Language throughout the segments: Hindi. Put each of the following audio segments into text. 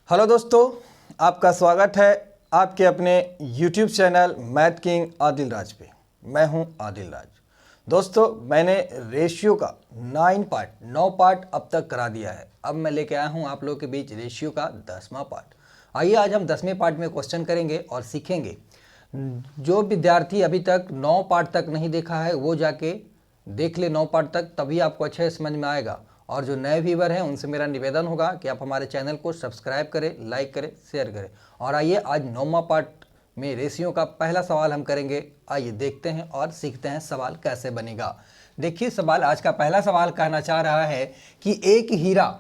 हेलो दोस्तों, आपका स्वागत है आपके अपने YouTube channel math king Adil Raj पे। मैं हूं आदिल राज। दोस्तों, मैंने रेशियो का 9 पार्ट अब तक करा दिया है। अब मैं लेके आया हूं आप लोगों के बीच रेशियो का 10वां पार्ट। आइए आज हम 10वें पार्ट में क्वेश्चन करेंगे और सीखेंगे। जो विद्यार्थी अभी तक 9 पार्ट तक नहीं देखा है वो जाके देख ले 9 पार्ट तक, तभी आपको अच्छे समझ में आएगा। और जो नए व्यूवर हैं उनसे मेरा निवेदन होगा कि आप हमारे चैनल को सब्सक्राइब करें, लाइक करें, शेयर करें। और आइए आज 9वां पार्ट में रेशियो का पहला सवाल हम करेंगे। आइए देखते हैं और सीखते हैं सवाल कैसे बनेगा। देखिए, सवाल आज का पहला सवाल कहना चाह रहा है कि एक हीरा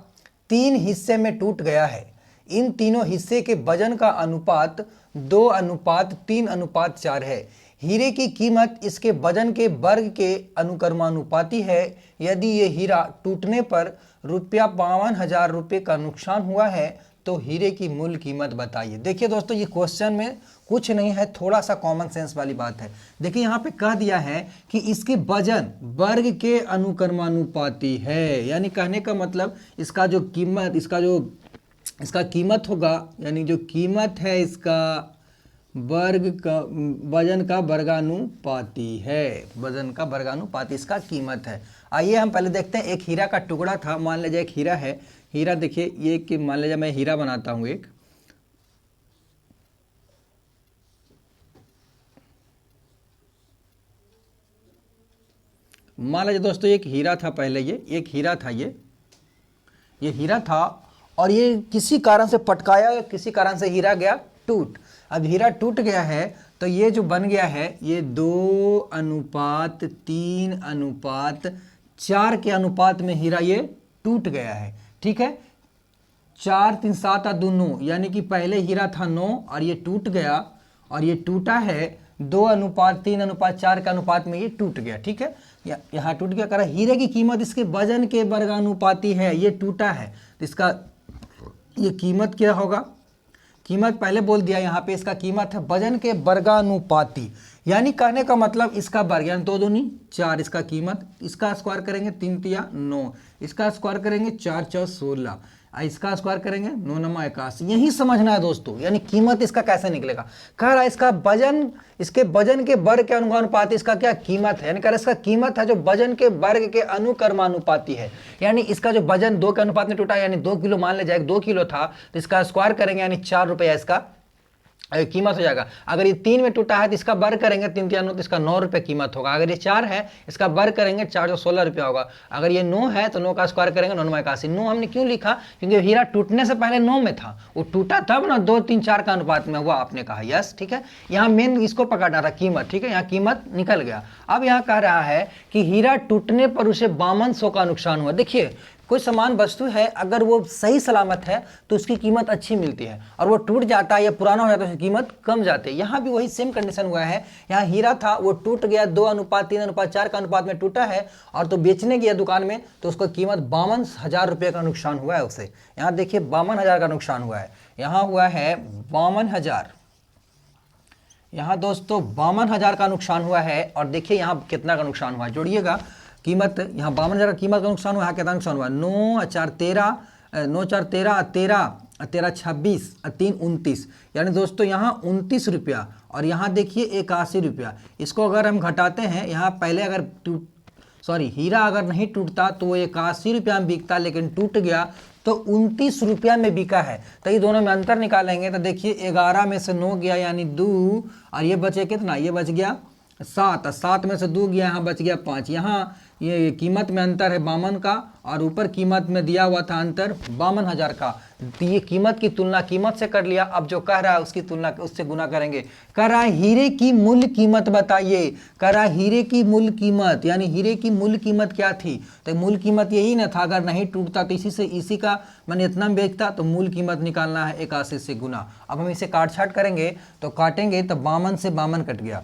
3 हिस्से में टूट गया है। इन तीनों हिस्से के वजन का अनुपात 2:3:4 है। हीरे की कीमत इसके वजन के वर्ग के अनुक्रमानुपाती है। यदि ये हीरा टूटने पर ₹52,000 का नुकसान हुआ है तो हीरे की मूल कीमत बताइए। देखिए दोस्तों, ये क्वेश्चन में कुछ नहीं है, थोड़ा सा कॉमन सेंस वाली बात है। देखिए यहाँ पे कह दिया है कि इसके वजन वर्ग के अनुक्रमानुपाती है, यानी कहने का मतलब इसका जो कीमत इसका कीमत होगा, यानी जो कीमत है इसका वर्ग का वजन का वर्गानुपाती है। वजन का वर्गानुपाती इसका कीमत है। आइए हम पहले देखते हैं। एक हीरा का टुकड़ा था, मान लीजिए एक हीरा है। हीरा देखिए ये कि मान लीजिए मैं हीरा बनाता हूं एक। मान लीजिए दोस्तों एक हीरा था, पहले ये एक हीरा था, ये हीरा था और ये किसी कारण से पटकाया, किसी कारण से हीरा गया टूट। अब हीरा टूट गया है तो ये जो बन गया है ये 2:3:4 के अनुपात में हीरा ये टूट गया है। ठीक है, 4 3 7 और 2 9, यानी कि पहले हीरा था 9 और ये टूट गया और ये टूटा है 2:3:4 के अनुपात में ये टूट गया। ठीक है, यहाँ टूट गया। करा हीरे की कीमत इसके वजन के वर्गानुपाती है। ये टूटा है तो इसका ये कीमत क्या होगा? कीमत पहले बोल दिया, यहाँ पे इसका कीमत है वजन के वर्गानुपाती, यानी कहने का मतलब इसका वर्ग, यानी 2 दूनी 4 इसका कीमत। इसका स्क्वायर करेंगे 3 तिया 9, इसका स्क्वायर करेंगे 4 4 16, इसका स्क्वायर करेंगे 9 9 81। यही समझना है दोस्तों, यानी कीमत इसका कैसे निकलेगा। कह रहा है इसका वजन, इसके वजन के वर्ग के अनुक्रमानुपाती इसका क्या कीमत है, यानी कह रहा है इसका कीमत है जो वजन के वर्ग के अनुक्रमानुपाती है। यानी इसका जो वजन 2 के अनुपात में टूटा, यानी 2 किलो मान ले जाए, 2 किलो था तो इसका स्क्वायर करेंगे यानी 4 रुपया इसका कीमत हो जाएगा। अगर ये 3 में टूटा है तो इसका वर्ग करेंगे 3 3 9 तो इसका 9 रुपये कीमत होगा। अगर ये 4 है इसका वर्ग करेंगे 4 16 रुपया होगा। अगर ये 9 है तो 9 का स्क्वायर करेंगे 9 9 81। 9 हमने क्यों लिखा? क्योंकि हीरा टूटने से पहले 9 में था, वो टूटा तब ना 2 3 4 का अनुपात में हुआ, आपने कहा यस। ठीक है, यहाँ मेन इसको पकड़ना था कीमत। ठीक है, यहाँ कीमत निकल गया। अब यहाँ कह रहा है कि हीरा टूटने पर उसे 5200 का नुकसान हुआ। देखिए, कोई सामान वस्तु है, अगर वो सही सलामत है तो उसकी कीमत अच्छी मिलती है, और वो टूट जाता है या पुराना हो जाता है तो उसकी कीमत कम जाती है। यहाँ भी वही सेम कंडीशन हुआ है। यहाँ हीरा था, वो टूट गया 2:3:4 का अनुपात में टूटा है, और तो बेचने गया दुकान में तो उसको कीमत 52,000 रुपये का नुकसान हुआ है उसे। यहाँ देखिए 52,000 का नुकसान हुआ है। यहाँ हुआ है 52,000, यहाँ दोस्तों 52,000 का नुकसान हुआ है। और देखिए यहाँ कितना का नुकसान हुआ है, जोड़िएगा कीमत। यहाँ 52,000 का कीमत का नुकसान हुआ है। कितना नुकसान हुआ? 9 4 13, 9 4 13, 13 13 26, 3 29, यानी दोस्तों यहाँ 29 रुपया। और यहाँ देखिए 81 रुपया। इसको अगर हम घटाते हैं, यहाँ पहले अगर हीरा अगर नहीं टूटता तो वो 81 रुपया में बिकता, लेकिन टूट गया तो 29 रुपया में बिका है। तो ये दोनों में अंतर निकालेंगे तो देखिए 11 में से 9 गया यानी 2, और ये बचे कितना? ये बच गया 7, 7 में से 2 गया, यहाँ बच गया 5। यहाँ ये कीमत में अंतर है 52 का, और ऊपर कीमत में दिया हुआ था अंतर 52,000 का। तो ये कीमत की तुलना कीमत से कर लिया। अब जो कह रहा है उसकी तुलना उससे गुना करेंगे। कह रहा है हीरे की मूल कीमत बताइए। कह रहा है हीरे की मूल कीमत, यानी हीरे की मूल कीमत क्या थी? तो मूल कीमत यही ना था, अगर नहीं टूटता तो इसी का मैंने इतना में बेचता, तो मूल कीमत निकालना है 81 से गुना। अब हम इसे काट छाट करेंगे तो काटेंगे तो 52 से 52 कट गया।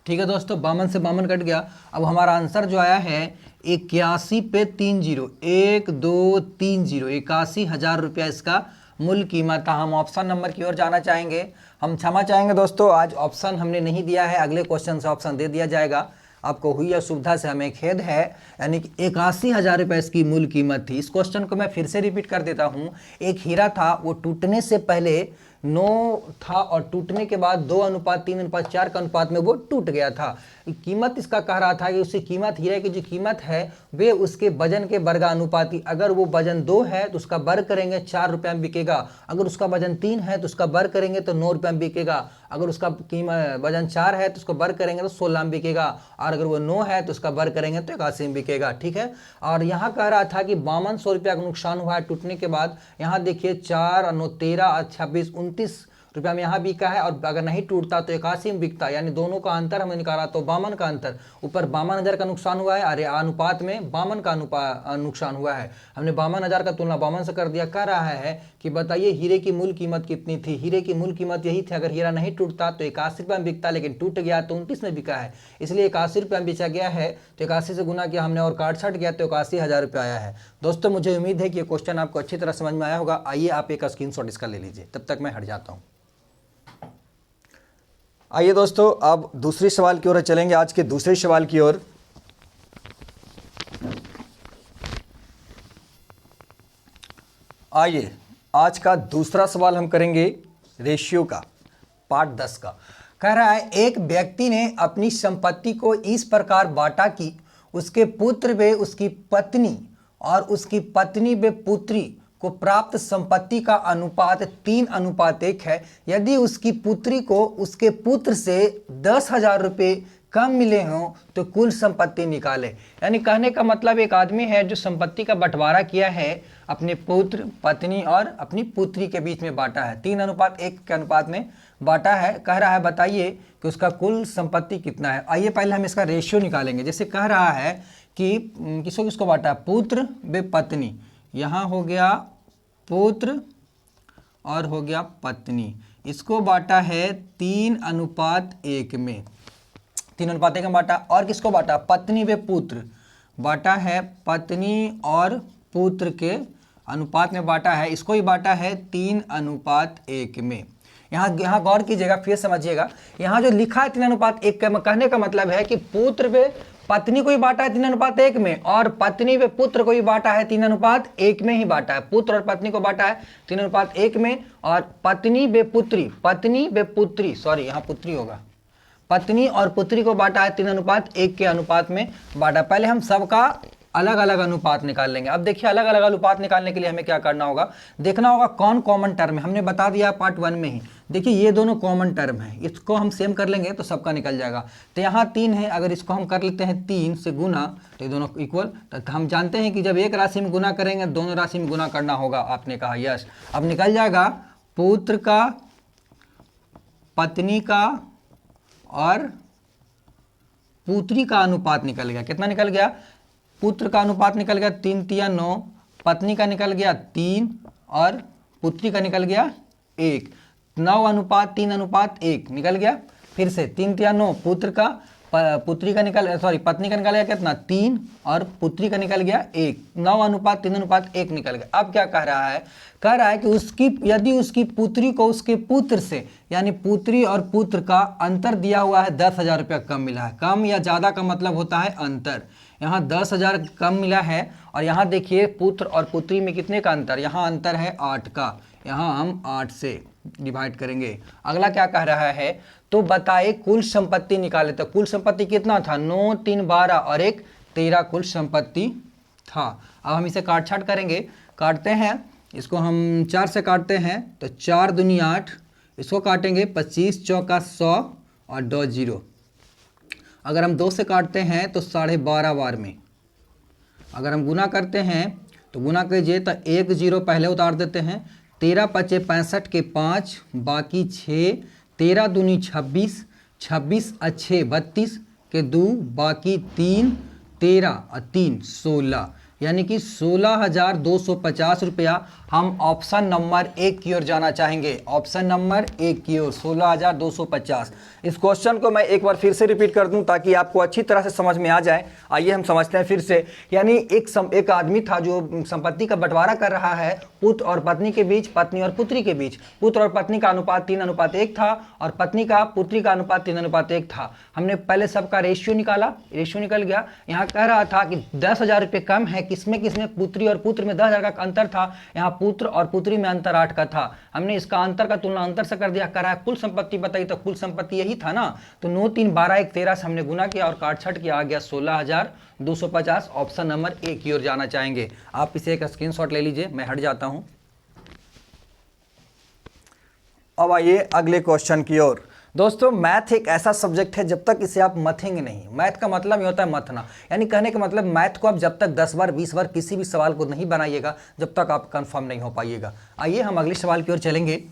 ठीक है दोस्तों, 52 से 52 कट गया। अब हमारा आंसर जो आया है 81 पे 30, 1 2 3 0, 81,000 रुपया इसका मूल कीमत था। हम ऑप्शन नंबर की ओर जाना चाहेंगे। हम क्षमा चाहेंगे दोस्तों, आज ऑप्शन हमने नहीं दिया है, अगले क्वेश्चन से ऑप्शन दे दिया जाएगा। आपको हुई असुविधा से हमें खेद है। यानी कि 81,000 रुपये इसकी मूल कीमत थी। इस क्वेश्चन को मैं फिर से रिपीट कर देता हूँ। एक हीरा था, वो टूटने से पहले 9 था और टूटने के बाद 2:3:4 का अनुपात में वो टूट गया था। कीमत इसका कह रहा था कि उसकी कीमत, हीरे की जो कीमत है वे उसके वजन के वर्गानुपाती। अगर वो वजन 2 है तो उसका वर्ग करेंगे 4 रुपये में बिकेगा। अगर उसका वजन 3 है तो उसका वर्ग करेंगे तो 9 रुपये में बिकेगा। अगर उसका कीमत वजन 4 है तो उसको वर्ग करेंगे तो 16 में बिकेगा। और अगर वो 9 है तो उसका वर्ग करेंगे तो 81 में बिकेगा। ठीक है। और यहाँ कह रहा था कि 5200 रुपया का नुकसान हुआ है टूटने के बाद। यहाँ देखिए 4 और 9 13 और 26 29 रुपया में यहाँ बिका है। और अगर नहीं टूटता तो 81 में बिकता। यानी दोनों का अंतर हमें निकाला तो 52 का अंतर। ऊपर 52,000 का नुकसान हुआ है, अरे अनुपात में 52 का नुकसान हुआ है। हमने 52,000 का तुलना 52 से कर दिया। कह रहा है कि बताइए हीरे की मूल कीमत कितनी थी। हीरे की मूल कीमत यही थी, अगर हीरा नहीं टूटता तो 81 रुपये में बिकता, लेकिन टूट गया तो 29 में बिका है, इसलिए 81 रुपये में बेचा गया है। तो 81 से गुना किया हमने और काट छट गया तो 81,000 रुपये आया है। दोस्तों मुझे उम्मीद है कि ये क्वेश्चन आपको अच्छी तरह समझ में आया होगा। आइए आप एक स्क्रीनशॉट इसका ले लीजिए, तब तक मैं हट जाता हूँ। आइए दोस्तों अब दूसरे सवाल की ओर चलेंगे। आज के दूसरे सवाल की ओर आइए, आज का दूसरा सवाल हम करेंगे रेशियो का, पार्ट 10 का। कह रहा है एक व्यक्ति ने अपनी संपत्ति को इस प्रकार बांटा कि उसके पुत्र व उसकी पत्नी और उसकी पत्नी व पुत्री को प्राप्त संपत्ति का अनुपात 3:1 है। यदि उसकी पुत्री को उसके पुत्र से 10,000 रुपये कम मिले हों तो कुल संपत्ति निकाले। यानी कहने का मतलब एक आदमी है जो संपत्ति का बंटवारा किया है, अपने पुत्र पत्नी और अपनी पुत्री के बीच में बांटा है, 3:1 के अनुपात में बांटा है। कह रहा है बताइए कि उसका कुल संपत्ति कितना है। आइए पहले हम इसका रेशियो निकालेंगे। जैसे कह रहा है कि किसको किसको बांटा है, पुत्र व पत्नी। यहाँ हो गया पुत्र और हो गया पत्नी, इसको बांटा है 3:1 में, 3:1 में बांटा। और किसको बांटा, पत्नी व पुत्र बांटा है, पत्नी और पुत्र के अनुपात में बांटा है, इसको ही बांटा है 3:1 में। यहाँ गौर कीजिएगा, फिर समझिएगा। यहाँ जो लिखा है 3:1 का, कहने का मतलब है कि पुत्र व पत्नी को ही बांटा है 3:1 में और पत्नी व पुत्र को ही बांटा है 3:1 में ही बांटा है। पुत्र और पत्नी को बांटा है 3:1 में और पत्नी व पुत्री सॉरी यहाँ पुत्री होगा, पत्नी और पुत्री को बांटा है 3:1 के अनुपात में बांटा। पहले हम सबका अलग अलग अनुपात निकाल लेंगे। अब देखिए अलग अलग अनुपात निकालने के लिए हमें क्या करना होगा, देखना होगा कौन कॉमन टर्म है। हमने बता दिया पार्ट 1 में ही। देखिए ये दोनों कॉमन टर्म है, इसको हम सेम कर लेंगे तो सबका निकल जाएगा। तो यहाँ 3 है, अगर इसको हम कर लेते हैं 3 से गुना तो ये दोनों इक्वल। तो हम जानते हैं कि जब एक राशि में गुना करेंगे दोनों राशि में गुना करना होगा। आपने कहा यस। अब निकल जाएगा पुत्र का, पत्नी का और पुत्री का अनुपात निकल गया। कितना निकल गया, पुत्र का अनुपात निकल गया 3 × 9, पत्नी का निकल गया 3 और पुत्री का निकल गया 1। 9:3:1 निकल गया। फिर से 3 × 9 पुत्र का, पुत्री का पत्नी का निकल गया कितना 3 और पुत्री का निकल गया 1। 9:3:1 निकल गया। अब क्या कह रहा है, कह रहा है कि यदि उसकी पुत्री को उसके पुत्र से, यानी पुत्री और पुत्र का अंतर दिया हुआ है 10,000 रुपया कम मिला है। कम या ज़्यादा का मतलब होता है अंतर। यहाँ 10,000 कम मिला है और यहाँ देखिए पुत्र और पुत्री में कितने का अंतर, यहाँ अंतर है 8 का। यहाँ हम 8 से डिवाइड करेंगे। अगला क्या कह रहा है, तो बताए कुल संपत्ति निकाले। तो कुल संपत्ति कितना था, 9 3 12 और 1 13 कुल संपत्ति था। अब हम इसे काट छाट करेंगे। काटते हैं इसको, हम 4 से काटते हैं तो 4 दूनी 8, इसको काटेंगे 25 चौका 100 और 2 0। अगर हम 2 से काटते हैं तो 12.5 बार में। अगर हम गुना करते हैं तो गुना कीजिए तो 1 0 पहले उतार देते हैं। 13 × 5 = 65 के 5 बाकी 6, 13 दूनी 26, 26 × 6 = 32 के 2 बाकी 3, 13 और 3 16। यानी कि 16,250 रुपया हम ऑप्शन नंबर 1 की ओर जाना चाहेंगे। ऑप्शन नंबर 1 की ओर 16,250। इस क्वेश्चन को मैं एक बार फिर से रिपीट कर दूं ताकि आपको अच्छी तरह से समझ में आ जाए। आइए हम समझते हैं फिर से। यानी एक आदमी था जो संपत्ति का बंटवारा कर रहा है पुत्र और पत्नी के बीच, पत्नी और पुत्री के बीच। पुत्र और पत्नी का अनुपात 3:1 था और पत्नी का पुत्री का अनुपात 3:1 था। हमने पहले सबका रेशियो निकाला, रेशियो निकल गया। यहाँ कह रहा था कि 10,000 रुपये कम है, किसमें किसमें, पुत्री और पुत्र में 10,000 का अंतर था। यहाँ पुत्र और पुत्री में अंतर 8 का था। हमने इसका अंतर का तुलना अंतर से कर दिया। करा कुल संपत्ति बताई तो कुल संपत्ति यही था ना, तो 9 3 12 1 13 से हमने गुना किया और काट छट किया, आ गया 16,250। ऑप्शन नंबर 1 की ओर जाना चाहेंगे। आप इसे एक स्क्रीनशॉट ले लीजिए, मैं हट जाता हूं। अब आइए अगले क्वेश्चन की ओर। दोस्तों मैथ एक ऐसा सब्जेक्ट है जब तक इसे आप मथेंगे नहीं, मैथ का मतलब ये होता है मथना, यानी कहने का मतलब मैथ को आप जब तक 10 बार 20 बार किसी भी सवाल को नहीं बनाइएगा जब तक आप कंफर्म नहीं हो पाइएगा। आइए हम अगले सवाल की ओर चलेंगे।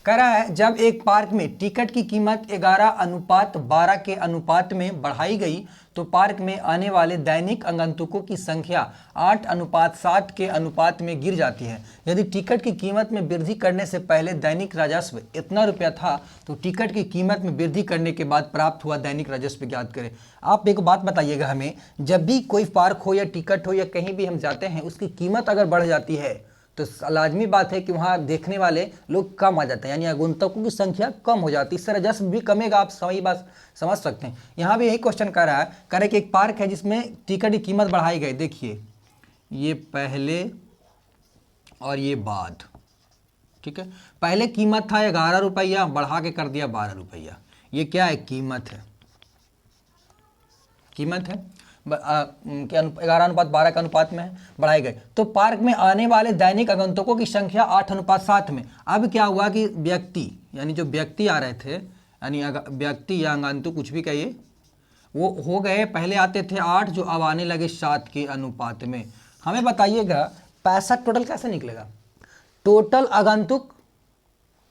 कह रहा है जब एक पार्क में टिकट की कीमत 11:12 के अनुपात में बढ़ाई गई तो पार्क में आने वाले दैनिक आगंतुकों की संख्या 8:7 के अनुपात में गिर जाती है। यदि टिकट की कीमत में वृद्धि करने से पहले दैनिक राजस्व इतना रुपया था तो टिकट की कीमत में वृद्धि करने के बाद प्राप्त हुआ दैनिक राजस्व ज्ञात करें। आप एक बात बताइएगा हमें, जब भी कोई पार्क हो या टिकट हो या कहीं भी हम जाते हैं उसकी कीमत अगर बढ़ जाती है तो लाजमी बात है कि वहाँ देखने वाले लोग कम आ जाते हैं, यानी आगंतुकों की संख्या कम हो जाती है, इससे राजस्व भी कमेगा। आप सही बात समझ सकते हैं। यहाँ भी यही क्वेश्चन कर रहा है, कह रहे कि एक पार्क है जिसमें टिकट की कीमत बढ़ाई गई। देखिए ये पहले और ये बाद, ठीक है। पहले कीमत था 11 रुपया, बढ़ा के कर दिया 12 रुपया। ये क्या है, कीमत है, कीमत है। 11:12 के अनुपात में बढ़ाए गए। तो पार्क में आने वाले दैनिक आगंतुकों की संख्या 8:7 में। अब क्या हुआ कि व्यक्ति, यानी जो व्यक्ति आ रहे थे, यानी व्यक्ति या आगंतुक कुछ भी कहिए, वो हो गए, पहले आते थे 8 जो अब आने लगे 7 के अनुपात में। हमें बताइएगा पैसा टोटल कैसे निकलेगा, टोटल आगंतुक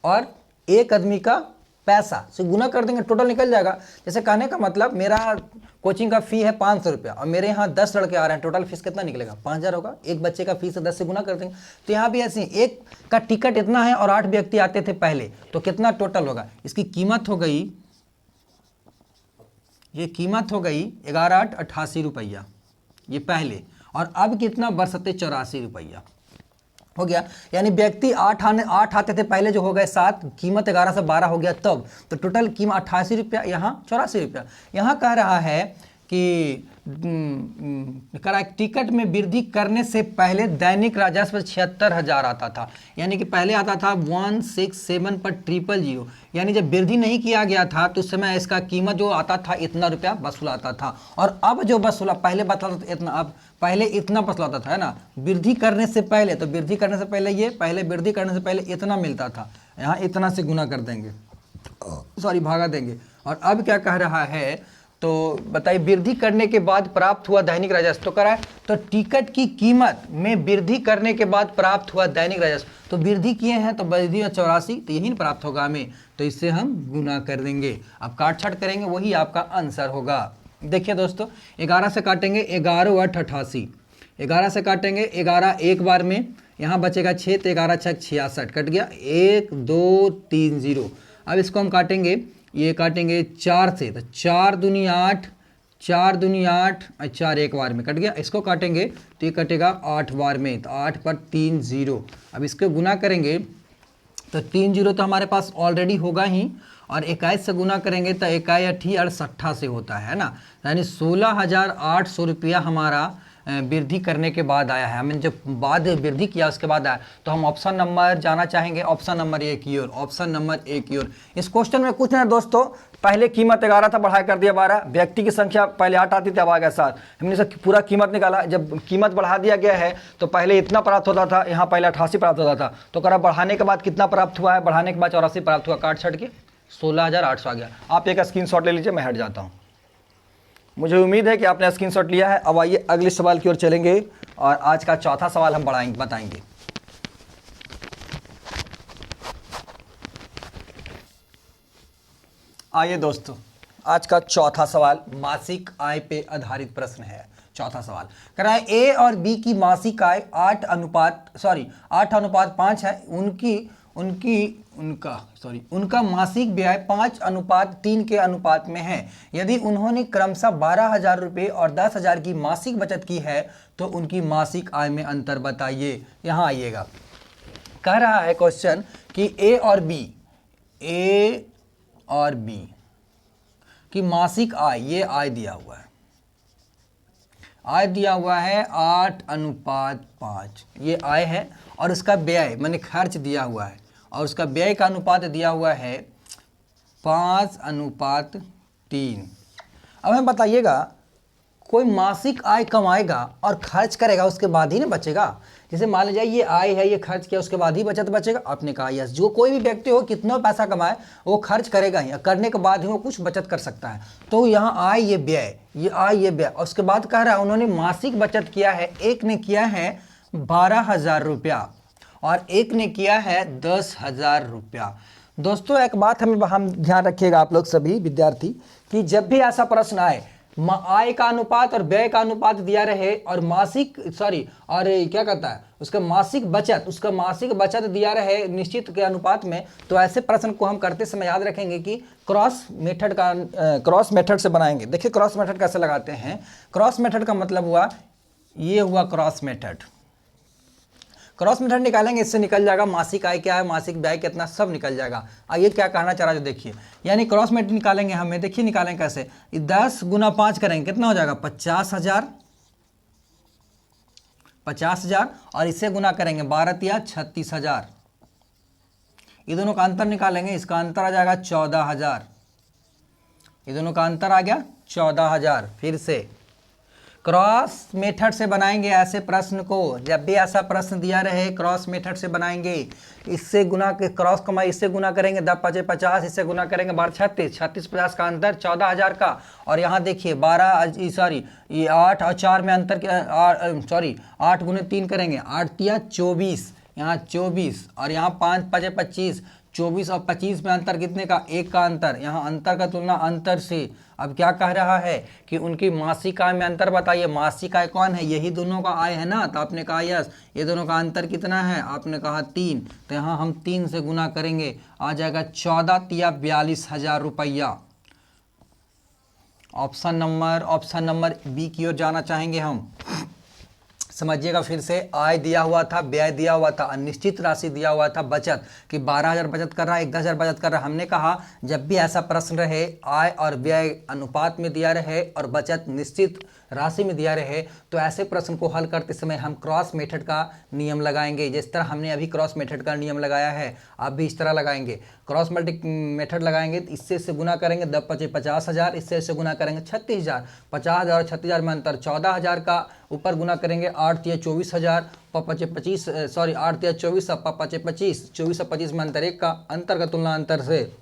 और एक आदमी का पैसा से गुना कर देंगे, टोटल निकल जाएगा। जैसे कहने का मतलब मेरा कोचिंग का फी है 500 रुपया और मेरे यहाँ 10 लड़के आ रहे हैं, टोटल फीस कितना निकलेगा, 5,000 होगा। एक बच्चे का फीस 10 से गुना कर देंगे। तो यहाँ भी ऐसे एक का टिकट इतना है और 8 व्यक्ति आते थे पहले, तो कितना टोटल होगा। इसकी कीमत हो गई, ये कीमत हो गई 11,88 रुपया, ये पहले, और अब कितना बरसते 84 रुपया हो गया। यानी व्यक्ति 8 आते थे पहले, जो हो गए 7, कीमत 11 से 12 हो गया तब, तो टोटल कीमत 88 रुपया, यहाँ 84 रुपया। यहाँ कह रहा है कि टिकट में वृद्धि करने से पहले दैनिक राजस्व 76,000 आता था, यानी कि पहले आता था 167 पर 000, यानी जब वृद्धि नहीं किया गया था तो उस समय इसका कीमत जो आता था इतना रुपया वसूलाता था। और अब जो वसूला, पहले बताता था इतना, अब पहले इतना वसूलाता था, है ना, वृद्धि करने से पहले। तो वृद्धि करने से पहले ये, पहले वृद्धि करने से पहले इतना मिलता था, यहाँ इतना से गुना कर देंगे, सॉरी भागा देंगे। और अब क्या कह रहा है, तो बताइए वृद्धि करने के बाद प्राप्त हुआ दैनिक राजस्व, तो करा है तो टिकट की कीमत में वृद्धि करने के बाद प्राप्त हुआ दैनिक राजस्व, तो वृद्धि किए हैं तो वृद्धि में 84, तो यही प्राप्त होगा हमें, तो इससे हम गुना कर देंगे। अब काट छाट करेंगे, वही आपका आंसर होगा। देखिए दोस्तों 11 से काटेंगे 11 8 88, 11 से काटेंगे 11 एक बार में, यहाँ बचेगा 6, तो 11 6 66 कट गया, 1 2 3 0। अब इसको हम काटेंगे, ये काटेंगे 4 से, तो 4 दूनी 8, 4 दूनी 8, 4 एक बार में कट गया। इसको काटेंगे तो ये कटेगा 8 बार में, तो 8 पर 3 0। अब इसको गुना करेंगे तो 3 0 तो हमारे पास ऑलरेडी होगा ही, और 21 से गुना करेंगे तो 21 68 से होता है ना, यानी 16,800 रुपया हमारा वृद्धि करने के बाद आया है। हमने जब बाद वृद्धि किया उसके बाद आया, तो हम ऑप्शन नंबर जाना चाहेंगे, ऑप्शन नंबर 1 की ओर, ऑप्शन नंबर 1 की ओर। इस क्वेश्चन में कुछ नहीं दोस्तों, पहले कीमत 11 था, बढ़ा कर दिया 12, व्यक्ति की संख्या पहले 8 आती थी, अब आ गया 7, हमने से पूरा कीमत निकाला। जब कीमत बढ़ा दिया गया है तो पहले इतना प्राप्त होता था, यहाँ पहले 88 प्राप्त होता था, तो करा बढ़ाने के बाद कितना प्राप्त हुआ है, बढ़ाने के बाद 84 प्राप्त हुआ, काट छट के 16,800 आ गया। आप एक स्क्रीनशॉट ले लीजिए, मैं हट जाता हूँ। मुझे उम्मीद है कि आपने स्क्रीनशॉट लिया है। अब आइए अगले सवाल की ओर चलेंगे और आज का चौथा सवाल हम बताएंगे। आइए दोस्तों आज का चौथा सवाल मासिक आय पे आधारित प्रश्न है। चौथा सवाल कह रहा है ए और बी की मासिक आय 8:5 है। उनका मासिक व्यय 5:3 के अनुपात में है। यदि उन्होंने क्रमशः 12,000 रुपये और 10,000 की मासिक बचत की है तो उनकी मासिक आय में अंतर बताइए। यहाँ आइएगा, कह रहा है क्वेश्चन कि ए और बी की मासिक आय, ये आय दिया हुआ है, आय दिया हुआ है 8:5, ये आय है, और उसका व्यय मैंने खर्च दिया हुआ है, और उसका व्यय का अनुपात दिया हुआ है 5:3। अब हमें बताइएगा, कोई मासिक आय कमाएगा और खर्च करेगा उसके बाद ही ना बचेगा। जैसे मान लीजिए ये आय है, ये खर्च किया, उसके बाद ही बचत बचेगा। आपने कहा यस, जो कोई भी व्यक्ति हो कितना पैसा कमाए वो खर्च करेगा ही, करने के बाद ही वो कुछ बचत कर सकता है। तो यहाँ आय ये व्यय, ये आय ये व्यय, और उसके बाद कह रहा है उन्होंने मासिक बचत किया है। एक ने किया है 12,000 रुपया और एक ने किया है 10,000 रुपया। दोस्तों एक बात हम ध्यान रखिएगा आप लोग सभी विद्यार्थी, कि जब भी ऐसा प्रश्न आए आय का अनुपात और व्यय का अनुपात दिया रहे और उसका मासिक बचत दिया रहे निश्चित के अनुपात में, तो ऐसे प्रश्न को हम करते समय याद रखेंगे कि क्रॉस मेथड से बनाएंगे। देखिए क्रॉस मेथड कैसे लगाते हैं। क्रॉस मेथड का मतलब हुआ, ये हुआ क्रॉस मेथड निकालेंगे, इससे निकल जाएगा मासिक आय क्या है, मासिक व्यय कितना, सब निकल जाएगा। आइए क्या कहना चाह रहा है जो देखिए, यानी क्रॉस मेथड निकालेंगे हमें, देखिए निकालेंगे कैसे। 10 × 5 करेंगे, कितना हो जाएगा 50,000 और इससे गुना करेंगे 12 × 36,000। ये दोनों का अंतर निकालेंगे, इसका अंतर आ जाएगा 14,000। ये दोनों का अंतर आ गया 14,000। फिर से क्रॉस मेथड से बनाएंगे ऐसे प्रश्न को, जब भी ऐसा प्रश्न दिया रहे क्रॉस मेथड से बनाएंगे। इससे गुना के क्रॉस कमाई, इससे गुना करेंगे 10 × 5 = 50, इससे गुना करेंगे 12 × 36, 36 50 का अंतर 14,000 का। और यहाँ देखिए ये 8 और 4 में अंतर 8 × 3 करेंगे, 8 × 24, यहाँ 24, और यहाँ 5 × 5 = 25, 24 और 25 में अंतर कितने का, 1 का अंतर। यहाँ अंतर का तुलना अंतर से। अब क्या कह रहा है कि उनकी मासिक आय में अंतर बताइए। मासिक आय कौन है, यही दोनों का आय है ना। तो आपने कहा यस, ये दोनों का अंतर कितना है, आपने कहा 3। तो यहाँ हम 3 से गुना करेंगे, आ जाएगा 14 × 42,000 रुपया। ऑप्शन नंबर बी की ओर जाना चाहेंगे हम। समझिएगा फिर से, आय दिया हुआ था, व्यय दिया हुआ था, अनिश्चित राशि दिया हुआ था, बचत कि 12,000 बचत कर रहा है, 10,000 बचत कर रहा है। हमने कहा जब भी ऐसा प्रश्न रहे आय और व्यय अनुपात में दिया रहे और बचत निश्चित राशि में दिया रहे, तो ऐसे प्रश्न को हल करते समय हम क्रॉस मेथड का नियम लगाएंगे। जिस तरह हमने अभी क्रॉस मेथड का नियम लगाया है, आप भी इस तरह लगाएंगे। क्रॉस मेथड लगाएंगे, इससे गुना करेंगे 10 × 5 = 50,000, इससे गुना करेंगे 36,000, 50,000 और 36,000 में अंतर 14,000 का, ऊपर गुना करेंगे 8 × 24,000, 8 × 24 = 25, 24 और 25 में अंतर 1 का, अंतर का तुलना अंतर से।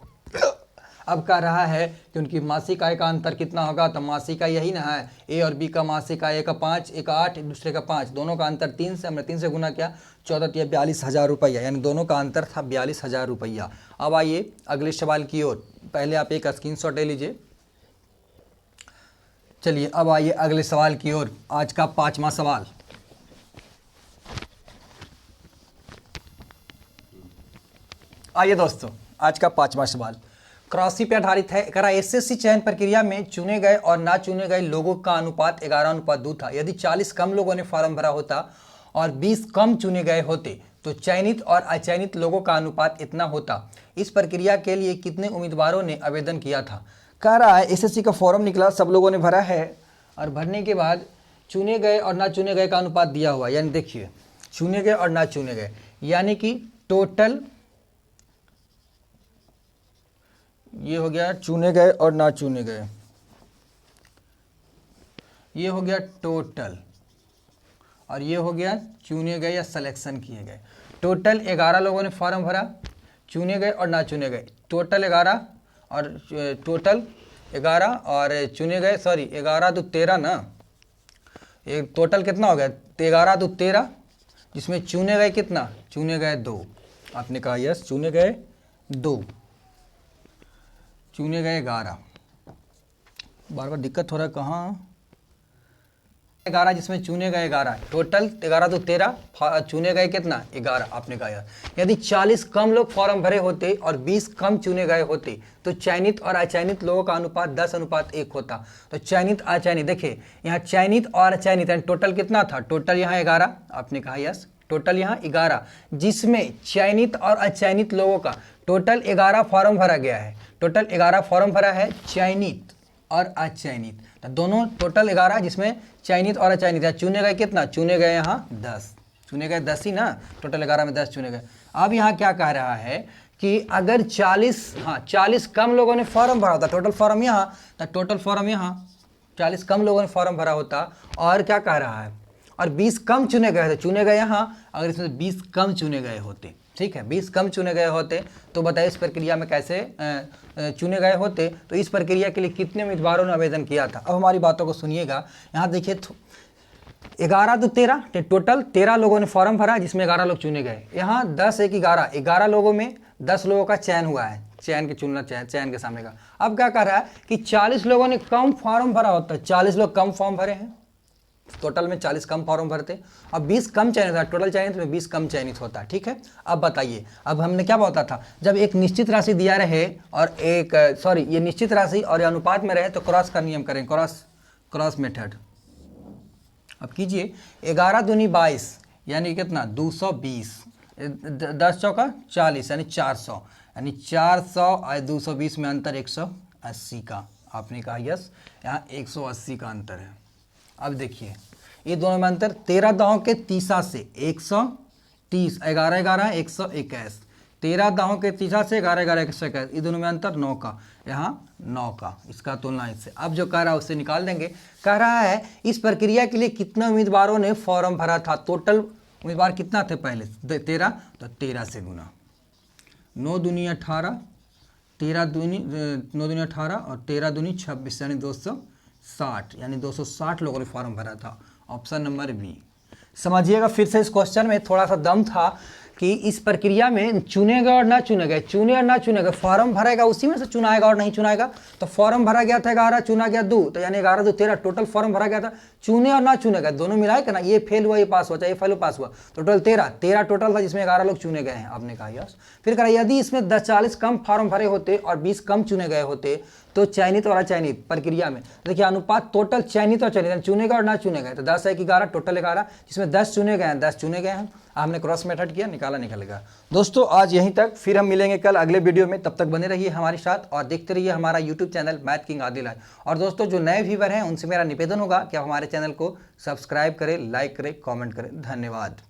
अब कह रहा है कि उनकी मासिक आय का अंतर कितना होगा, तो मासिक आय यही ना है, ए और बी का मासिक आय, एक का 5, एक का 8, दूसरे का 5, दोनों का अंतर 3 से, हमने 3 से गुना किया, 14 × 42,000 रुपया, यानी दोनों का अंतर था 42,000 रुपया। अब आइए अगले सवाल की ओर, पहले आप एक स्क्रीनशॉट ले लीजिए। चलिए अब आइए अगले सवाल की ओर, आज का 5वां सवाल। आइए दोस्तों, आज का 5वां सवाल क्रॉसी पे आधारित है। कह रहा एसएससी चयन प्रक्रिया में चुने गए और ना चुने गए लोगों का अनुपात 11:2 था। यदि 40 कम लोगों ने फॉर्म भरा होता और 20 कम चुने गए होते तो चयनित और अचयनित लोगों का अनुपात इतना होता। इस प्रक्रिया के लिए कितने उम्मीदवारों ने आवेदन किया था। कह रहा है एसएससी का फॉर्म निकला, सब लोगों ने भरा है, और भरने के बाद चुने गए और ना चुने गए का अनुपात दिया हुआ। यानी देखिए, चुने गए और ना चुने गए, यानी कि टोटल, ये हो गया चुने गए और ना चुने गए, ये हो गया टोटल, और ये हो गया चुने गए या सिलेक्शन किए गए। टोटल 11 लोगों ने फॉर्म भरा, चुने गए और ना चुने गए, टोटल 11 और चुने गए 11 × 2 = 13 ना। एक टोटल कितना हो गया, 11 × 2 = 13, जिसमें चुने गए कितना, चुने गए 2। आपने कहा यस, चुने गए 2, चुने गए 11, बार बार दिक्कत हो रहा है कहाँ। 11 जिसमें चुने गए 11, टोटल 11 तो 13, चुने गए कितना 11। आपने कहा यार यदि 40 कम लोग फॉर्म भरे होते और 20 कम चुने गए होते तो चयनित और अचयनित लोगों का अनुपात 10:1 होता। तो चयनित अचयनित, देखिए यहाँ चयनित और अचयनित यानी टोटल कितना था, टोटल यहाँ 11, आपने कहा यस टोटल यहाँ 11, जिसमें चयनित और अचयनित लोगों का टोटल 11 फॉर्म भरा गया है। टोटल 11 फॉर्म भरा है चयनित और अचयनित, तो दोनों टोटल 11 जिसमें चयनित और अचयनित है। चुने गए कितना, चुने गए यहाँ 10, चुने गए 10 ही ना, टोटल 11 में 10 चुने गए। अब यहाँ क्या कह रहा है कि अगर 40 कम लोगों ने फॉर्म भरा होता, टोटल फॉर्म यहाँ, तो टोटल फॉर्म यहाँ 40 कम लोगों ने फॉर्म भरा होता, और क्या कह रहा है और 20 कम चुने गए थे, चुने गए यहाँ, अगर इसमें 20 कम चुने गए होते, ठीक है 20 कम चुने गए होते, तो बताइए इस प्रक्रिया में कैसे चुने गए होते। तो इस प्रक्रिया के लिए कितने उम्मीदवारों ने आवेदन किया था। अब हमारी बातों को सुनिएगा, यहाँ देखिए 11 तो 13, टोटल 13 लोगों ने फॉर्म भरा जिसमें 11 लोग चुने गए। यहाँ 10 1 11 लोगों में 10 लोगों का चयन हुआ है, चयन के चुनना चयन के सामने का। अब क्या कर रहा है कि 40 लोगों ने कम फॉर्म भरा होता है, 40 लोग कम फॉर्म भरे हैं, टोटल में 40 कम फॉर्म भरते और 20 कम चयनित था, टोटल चयनित में 20 कम चयनित होता। ठीक है, अब बताइए, अब हमने क्या बोला था, जब एक निश्चित राशि दिया रहे और ये निश्चित राशि और ये अनुपात में रहे तो क्रॉस का नियम करें, क्रॉस मेथड। अब कीजिए 11 दूनी 22 यानी कितना 220, 10 चौका 40 यानी 400, यानी 400 और 220 में अंतर 180 का। आपने कहा यस, यहाँ 180 का अंतर है। अब देखिए ये दोनों में अंतर 13 दाहों के 30 से 130, 11 11 121, 13 दाहों के 30 से 11 11 121, ये दोनों में अंतर 9 का, यहाँ 9 का, इसका तुलना इससे। अब जो कह रहा है उससे निकाल देंगे। कह रहा है इस प्रक्रिया के लिए कितने उम्मीदवारों ने फॉर्म भरा था, टोटल उम्मीदवार कितना थे पहले 13, तो 13 से गुना 9 दूनी 18, 13 दूनी 9 दूनी 18 और 13 दूनी 26 यानी 260, यानी 260 लोगों ने फॉर्म भरा था। Option number B. समझिएगा फिर से, इस क्वेश्चन में थोड़ा सा दम था कि इस प्रक्रिया में चुने गए और ना चुने गए, चुने और ना चुने गए, फॉर्म भरेगा उसी में से चुनाएगा और नहीं चुनाएगा। तो फॉर्म भरा गया था 11, चुना गया 2, तो यानी 11 2 13, टोटल फॉर्म भरा गया था, चुने और ना चुने गए दोनों मिलाए ना, ये फेल हुआ ये पास हुआ, चाहे ये फेल हुआ पास हुआ, टोटल 13 टोटल था जिसमें 11 लोग चुने गए हैं। आपने कहा यस। फिर कहा यदि इसमें 40 कम फॉर्म भरे होते और 20 कम चुने गए होते तो चयनित और अचयनित प्रक्रिया में देखिए अनुपात टोटल चयनित और चयनित चुनेगा और ना चुने गए, तो 10 1 11 टोटल 11, जिसमें 10 चुने गए हैं 10 चुने गए हैं। हमने क्रॉस मेथड किया, निकलेगा। दोस्तों आज यहीं तक, फिर हम मिलेंगे कल अगले वीडियो में। तब तक बने रहिए हमारे साथ और देखते रहिए हमारा YouTube channel math king Adil है। और दोस्तों जो नए व्यूअर हैं उनसे मेरा निवेदन होगा कि आप हमारे चैनल को सब्सक्राइब करें, लाइक करें, कॉमेंट करें। धन्यवाद।